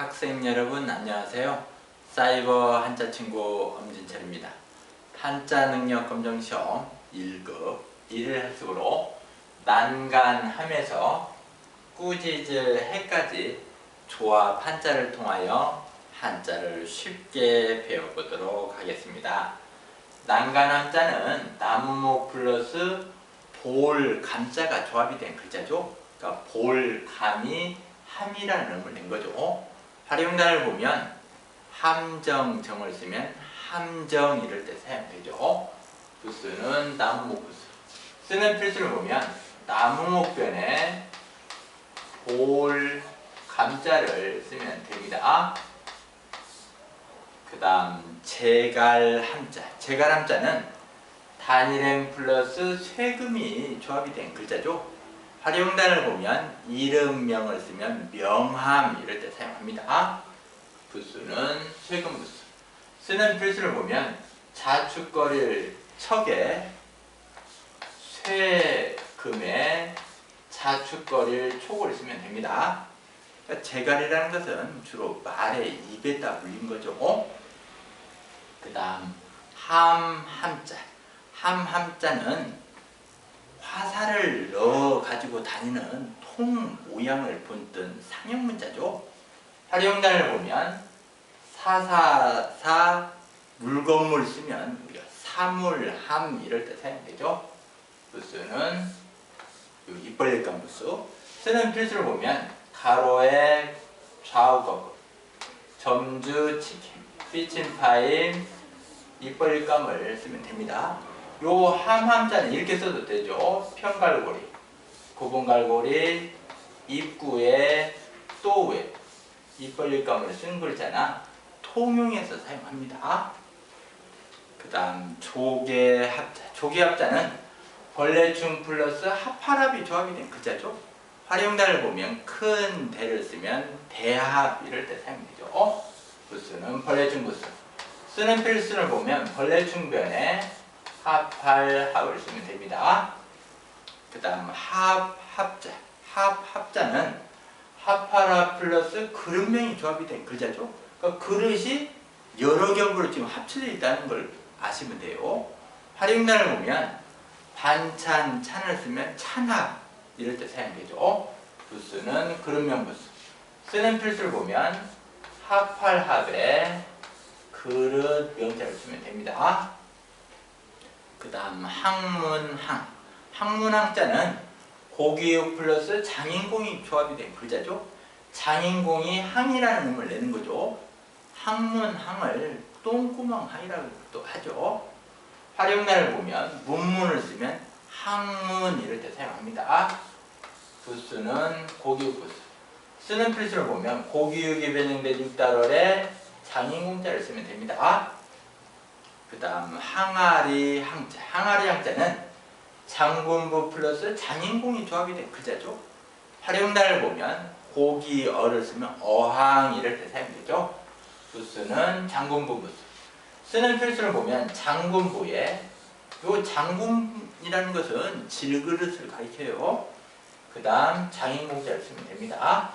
학생 여러분 안녕하세요. 사이버 한자 친구 엄진철입니다. 한자 능력 검정 시험 1급 1일 학습으로 난간함에서 꾸짖을 해까지 조합 한자를 통하여 한자를 쉽게 배워보도록 하겠습니다. 난간함자는 나무목 플러스 볼, 감자가 조합이 된 글자죠. 그러니까 볼, 감이 함이라는 의미를 낸 거죠. 활용단을 보면 함정, 정을 쓰면 함정 이럴 때 사용되죠. 부수는 나무목 부수. 쓰는 필수를 보면 나무목변에 볼, 감자를 쓰면 됩니다. 그 다음 제갈함자. 제갈함자는 단일행 플러스 쇠금이 조합이 된 글자죠. 활용단을 보면 이름명을 쓰면 명함 이럴 때 사용합니다. 부수는 쇠금 부수. 쓰는 필수를 보면 자축거릴 척에 쇠금에 자축거릴 촉을 쓰면 됩니다. 그러니까 제갈이라는 것은 주로 말의 입에다 물린 거죠. 그 다음 함함자. 함함자는 화살을 넣어 가지고 다니는 통 모양을 본뜬 상형 문자죠. 활용단을 보면 사사사 물건물 쓰면 우리가 사물함 이럴 때 사용되죠. 부수는 입 벌릴감 부수. 쓰는 필수를 보면 가로에 좌우 거꾸, 점주 치킨, 삐침파임, 입 벌릴감을 쓰면 됩니다. 요 함함자는 이렇게 써도 되죠. 편갈고리, 구분갈고리, 입구에 또에 입 벌릴감을 쓴 글자나 통용해서 사용합니다. 그 다음 조개합자. 조개합자는 벌레충 플러스 합할합이 조합이 된 글자죠. 활용단을 보면 큰 대를 쓰면 대합 이럴 때 사용되죠. 부수는 벌레충 부수. 쓰는 필수를 보면 벌레충변에 합할합을 쓰면 됩니다. 그 다음 합합자. 합합자는 합할합 플러스 그릇명이 조합이 된 글자죠. 그러니까 그릇이 여러 겹으로 지금 합쳐져 있다는 걸 아시면 돼요. 활용단을 보면 반찬, 찬을 쓰면 찬합 이럴 때 사용되죠. 부수는 그릇명 부수. 쓰는 필수를 보면 합할합에 그릇 명자를 쓰면 됩니다. 그 다음 항문항. 항문항자는 고기육 플러스 장인공이 조합이 된 글자죠. 장인공이 항이라는 음을 내는 거죠. 항문항을 똥구멍항이라고도 하죠. 활용단을 보면 문문을 쓰면 항문 이럴 때 사용합니다. 부수는 고기육 부수. 쓰는 필수를 보면 고기육이 변형된 육달월에 장인공자를 쓰면 됩니다. 그 다음 항아리 항자. 항아리 항자는 장군부 플러스 장인공이 조합이 된 글자죠. 활용단을 보면 고기어를 쓰면 어항 이럴 때 사용되죠. 부수는 장군부 부수. 쓰는 필수를 보면 장군부에 요 장군이라는 것은 질그릇을 가리켜요. 그 다음 장인공자를 쓰면 됩니다.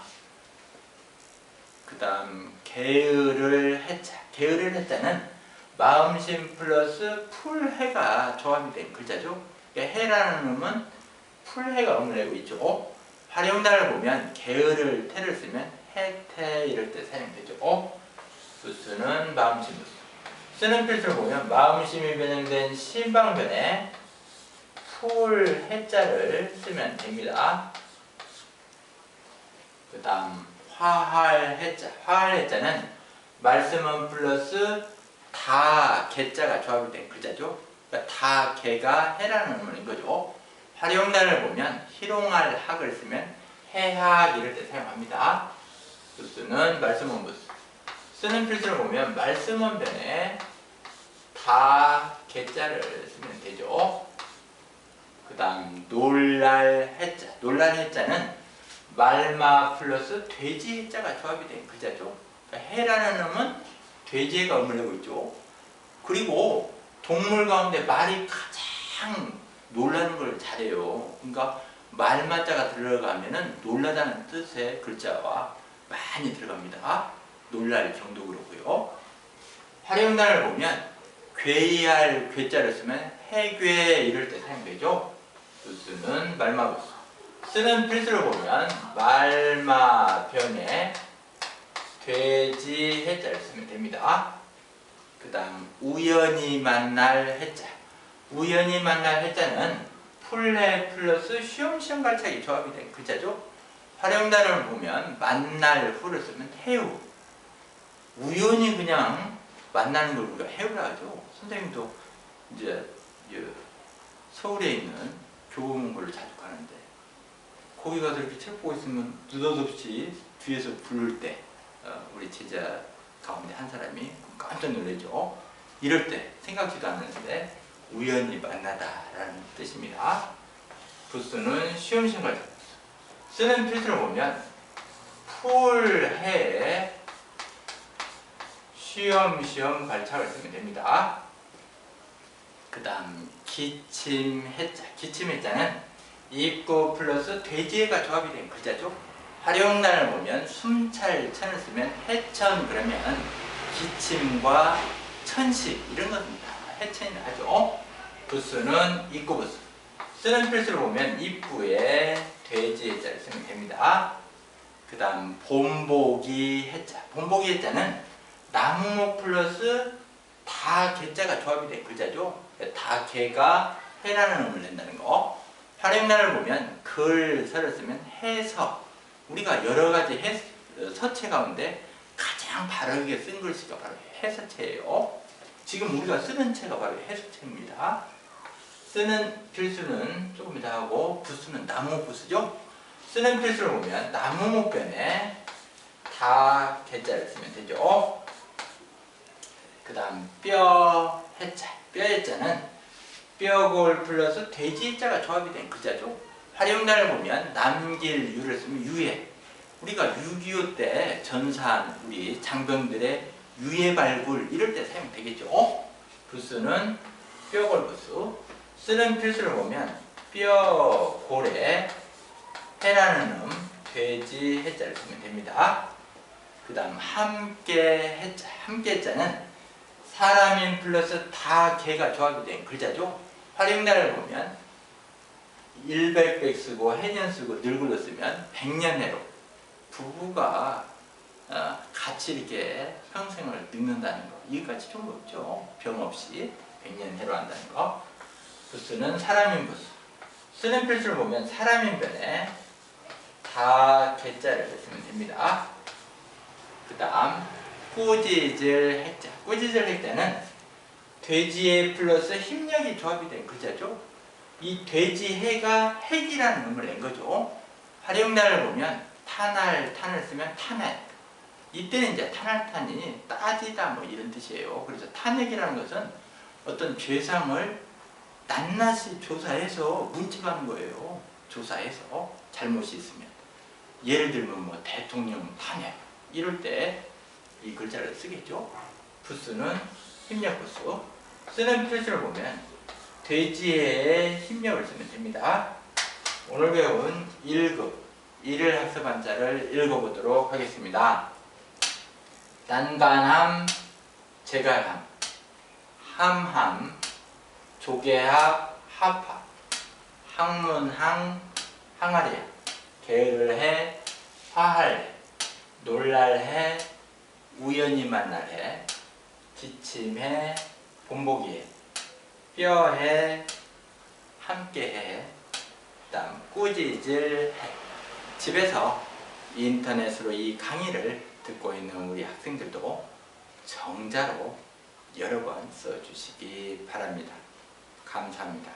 그 다음 게으를 해자. 게으를 해자는 마음심 플러스 풀해가 조합이 된 글자죠. 그러니까 해라는 음은 풀해가 음을 내고 있죠. 활용단을 보면 게으를 태를 쓰면 해태 이럴 때 사용되죠. 부수는 마음심 부수. 쓰는 필수를 보면 마음심이 변형된 신방변에 풀해자를 쓰면 됩니다. 그 다음 화할해자. 화할해자는 말씀은 플러스 다 개자가 조합이 된 글자죠. 그러니까 다 개가 해라는 의미인 거죠. 활용단을 보면 희롱할 학을 쓰면 해학 이럴 때 사용합니다. 부수는 말씀은 부수. 쓰는 필수를 보면 말씀원변에 다 개자를 쓰면 되죠. 그 다음 놀랄 해자. 놀랄 해자는 말마 플러스 돼지 해자가 조합이 된 글자죠. 그러니까 해라는 음은 돼지가 음을 내고 있죠. 그리고 동물 가운데 말이 가장 놀라는 걸 잘해요. 그러니까 말마자가 들어가면은 놀라다는 뜻의 글자와 많이 들어갑니다. 놀랄 정도 그렇고요. 활용단을 보면 괴이할 괴자를 쓰면 해괴 이럴 때 사용되죠. 부스는 말마부스. 쓰는 필수를 보면 말마변에 돼지 해자를 쓰면 됩니다. 그 다음 우연히 만날 해자. 우연히 만날 해자는 풀해 플러스 쉬엄쉬엄 발차기 조합이 된 글자죠. 활용단을 보면 만날 후를 쓰면 해우. 우연히 그냥 만나는 걸 우리가 해우라 하죠. 선생님도 이제 서울에 있는 교보문고를 자주 가는데 거기 가서 이렇게 책 보고 있으면 느닷없이 뒤에서 부를 때 우리 제자 가운데 한 사람이 깜짝 놀라죠. 이럴 때 생각지도 않았는데 우연히 만나다라는 뜻입니다. 부스는 쉬엄쉬엄 발차기. 쓰는 필수를 보면 풀해 쉬엄쉬엄 발차기를 쓰면 됩니다. 그 다음 기침해자. 기침해자는 입구 플러스 돼지해가 조합이 된 글자죠. 활용단을 보면 숨찰 천을 쓰면 해천 그러면 기침과 천식 이런 것입니다. 해천이라 하죠. 부스는 입구 부스. 쓰는 필수를 보면 입구에 돼지 해자를 쓰면 됩니다. 그 다음 본보기 해자. 본보기 해자는 나무목 플러스 다 개자가 조합이 된 글자죠. 다 개가 해라는 음을 낸다는 거. 활용단을 보면 글서를 쓰면 해서. 우리가 여러 가지 서체 가운데 가장 바르게 쓴 글씨가 바로 해서체예요. 지금 우리가 쓰는 체가 바로 해서체입니다. 쓰는 필수는 조금 이따 하고 부수는 나무 부수죠. 쓰는 필수를 보면 나무목변에 다 개자를 쓰면 되죠. 그 다음 뼈 해자. 뼈 해자는 뼈골 플러스 돼지 해자가 조합이 된 글자죠. 활용단을 보면 남길 유를 쓰면 유해. 우리가 6.25 때 전사한 우리 장병들의 유해 발굴 이럴 때 사용되겠죠. 부수는 뼈골 부수. 쓰는 필수를 보면 뼈골에 해라는 돼지 해자를 쓰면 됩니다. 그 다음 함께 해자. 함께 해자는 사람인 플러스 다 개가 조합이 된 글자죠. 활용단을 보면 일백백 쓰고 해년 쓰고 늙을로 쓰면 백년해로. 부부가 같이 이렇게 평생을 늙는다는 거 이것까지 좋은 거 없죠. 병 없이 백년해로 한다는 거. 부수는 사람인 부수. 쓰는 필수를 보면 사람인 변에 다 개자를 쓰면 됩니다. 그 다음 꾸짖을 해자. 꾸짖을 해자는 돼지해 플러스 힘력이 조합이 된 글자죠. 이 돼지해가 핵이라는 음을 낸 거죠. 활용단을 보면 탄을 쓰면 탄핵. 이때는 이제 탄할탄이 따지다 뭐 이런 뜻이에요. 그래서 탄핵이라는 것은 어떤 죄상을 낱낱이 조사해서 문책하는 거예요. 조사해서 잘못이 있으면. 예를 들면 뭐 대통령 탄핵 이럴 때 이 글자를 쓰겠죠. 부수는 힘력 부수. 쓰는 필수를 보면 돼지의 힘력을 쓰면 됩니다. 오늘 배운 1급 1일 학습한 자를 읽어보도록 하겠습니다. 난간함, 제갈함, 함함, 조개합, 합합, 항문항, 항아리야, 게을해, 화할해, 놀랄해, 우연히 만날해, 기침해, 본보기해, 뼈해, 함께해, 그 다음 꾸짖을해. 집에서 인터넷으로 이 강의를 듣고 있는 우리 학생들도 정자로 여러 번 써주시기 바랍니다. 감사합니다.